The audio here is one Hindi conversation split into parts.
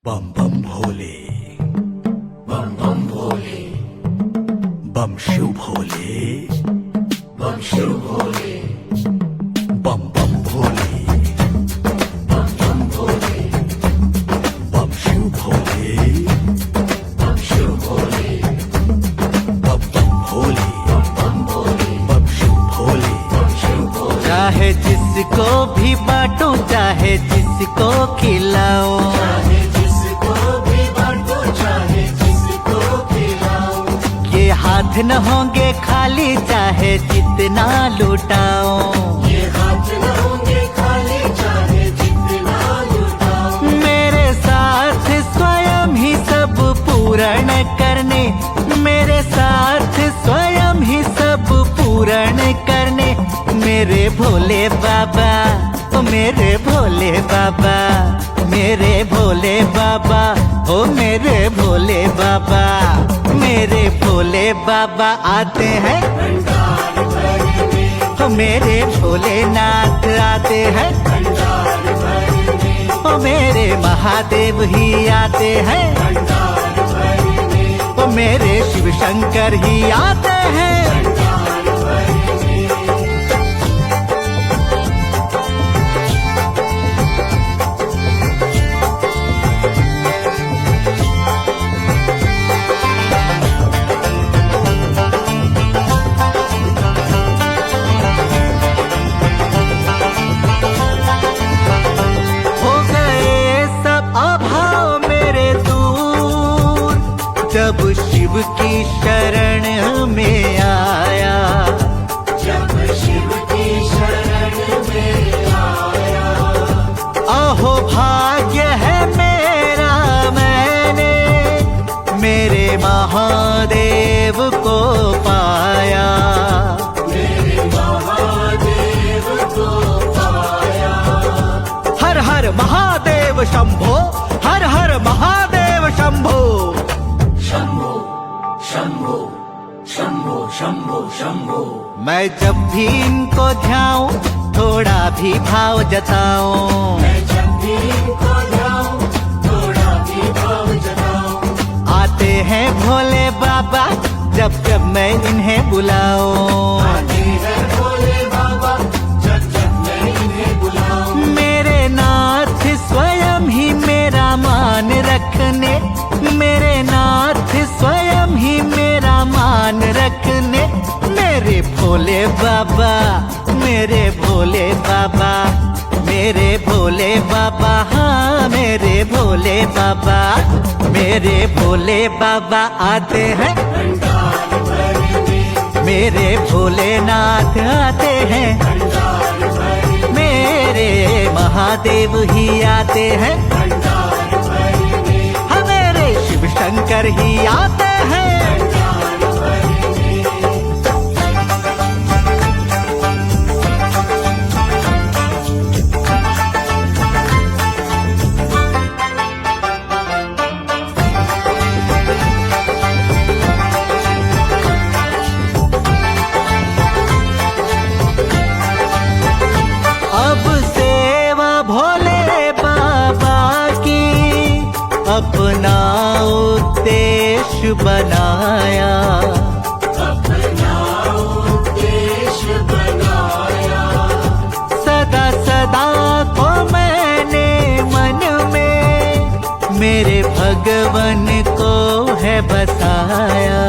बम बम भोले, बम बम भोले, बम शिव भोले, बम शिव भोले, बम बम भोले, बम बम भोले, बम शिव भोले, बम शिव भोले, बम बम भोले, बम भोले, बम शिव भोले। बम शिव भोले। चाहे जिसको भी बांटो, चाहे जिसको खिलाओ, चाहे जिसको भी बांटो, चाहे जिसको खिलाओ, ये हाथ न होंगे खाली, चाहे जितना लुटाओ। ये हाथ न होंगे खाली, चाहे जितना लुटाओ। मेरे साथ स्वयं ही सब पूर्ण करने, मेरे साथ स्वयं ही सब पूर्ण करने, मेरे भोले बाबा, ओ मेरे भोले बाबा, मेरे भोले बाबा, ओ मेरे भोले बाबा, मेरे भोले बाबा आते हैं, भंडार भरने, ओ मेरे भोलेनाथ आते हैं, भंडार भरने, ओ मेरे महादेव ही आते हैं, भंडार भरने, ओ मेरे शिव शंकर ही आते हैं। भंडार भरने। हो गए सब अभाव मेरे दूर, जब शिव की शरण में आया। जब शिव की शरण में आया, अहो भाग्य है मेरा, मैंने मेरे महादेव को पाया। मेरे महादेव को पाया। हर हर महादेव शंभो, हर हर महादेव शंभो। शंभो शंभो शंभो शंभो शंभो। मैं जब भी इनको ध्याऊं, थोड़ा भी भाव जताऊं, मैं जब भी इनको ध्याऊं, थोड़ा भी भाव जताऊं। आते हैं भोले बाबा जब जब मैं इन्हें बुलाऊं। आते हैं भोले बाबा जब जब मैं इन्हें बुलाऊं। मेरे नाथ स्वयं ही मेरा मान रखने, मेरे नाथ स्वयं ही मेरा मान रखने, मेरे भोले बाबा, मेरे भोले बाबा, मेरे भोले बाबा, हाँ मेरे भोले बाबा, मेरे भोले बाबा आते हैं, भंडार भरने, मेरे भोलेनाथ आते हैं, भंडार भरने, मेरे महादेव ही आते हैं, भंडार भरने, हाँ मेरे शिव शंकर ही आते हैं। भंडार भरने। अब सेवा भोले बाबा की अपना उद्देश्य बनाया। अपना उद्देश्य बनाया। सदा सदा को मैंने मन में मेरे भगवन को है बसाया।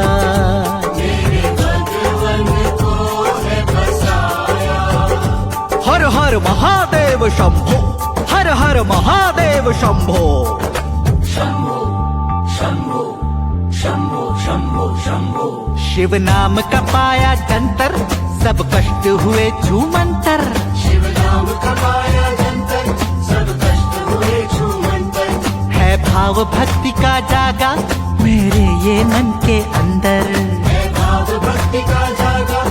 मेरे भगवन को है बसाया। हर हर महादेव शंभो, हर हर महादेव शंभो। शंभो शंभो शंभो शंभो शंभो। शिव नाम का पाया जंतर, सब कष्ट हुए छूमंतर। शिव नाम का पाया जंतर, सब कष्ट हुए छूमंतर। है भाव भक्ति का जागा मेरे ये मन के अंदर। है भाव भक्ति का जागा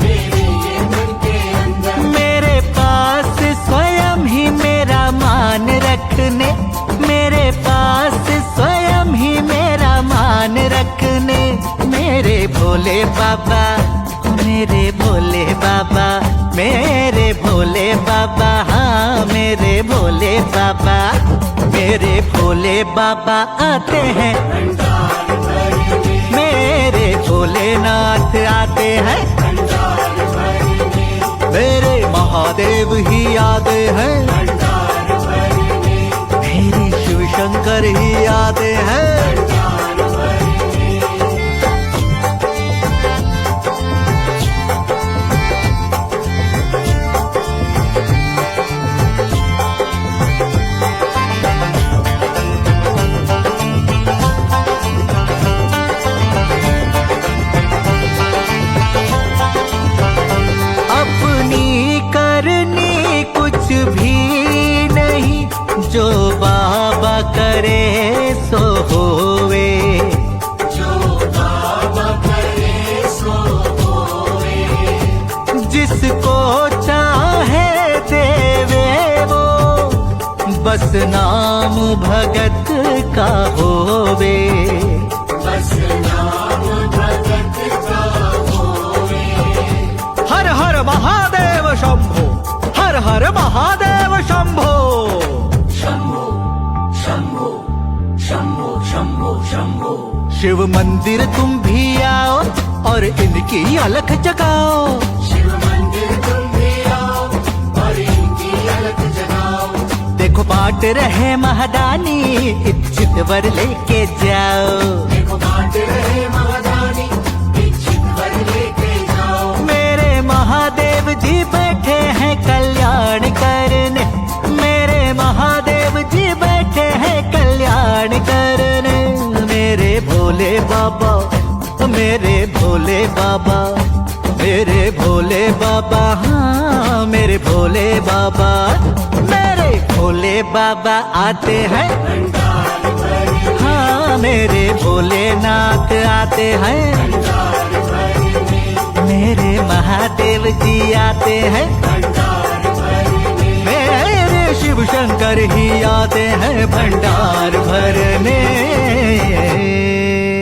मेरे ये मन के अंदर। मेरे पास स्वयं ही मेरा मान रखने, मेरे पास स्वयं ही मेरा मान रखने, मेरे भोले बाबा, मेरे भोले बाबा, मेरे भोले बाबा, हाँ मेरे भोले बाबा, मेरे भोले बाबा आते हैं, भंडार भरने, मेरे भोलेनाथ आते हैं, भंडार भरने, मेरे महादेव ही आते हैं, भंडार भरने, मेरे शिव शंकर ही आते हैं। भंडार भरने। अपनी करनी कुछ भी नहीं, जो बाबा करे सो होवे। जो बाबा करे सो होवे, जिसको चाहे देवे वो, बस नाम भगत का होवे। बस नाम भगत का होवे। हर हर महादेव शंभो, हर हर महादेव शंभो। शंभो शंभो शंभो शंभो शंभो। शिव मंदिर तुम भी आओ और इनकी अलख जगाओ। शिव मंदिर तुम भी आओ और इनकी अलख जगाओ। देखो बांट रहे महादानी, इच्छित वर लेके जाओ। देखो बांट रहे महादानी, इच्छित वर लेके जाओ। मेरे महादेव जी बैठे हैं कल्याण करने, मेरे महादेव जी बैठे हैं कल्याण करने। मेरे भोले बाबा, मेरे भोले बाबा, मेरे भोले बाबा, हाँ मेरे भोले बाबा, मेरे भोले बाबा आते हैं, भंडार भरने, हाँ मेरे भोलेनाथ आते हैं, भंडार भरने, मेरे महादेव जी आते हैं, भंडार भरने, मेरे शिव शंकर ही आते हैं भंडार भरने।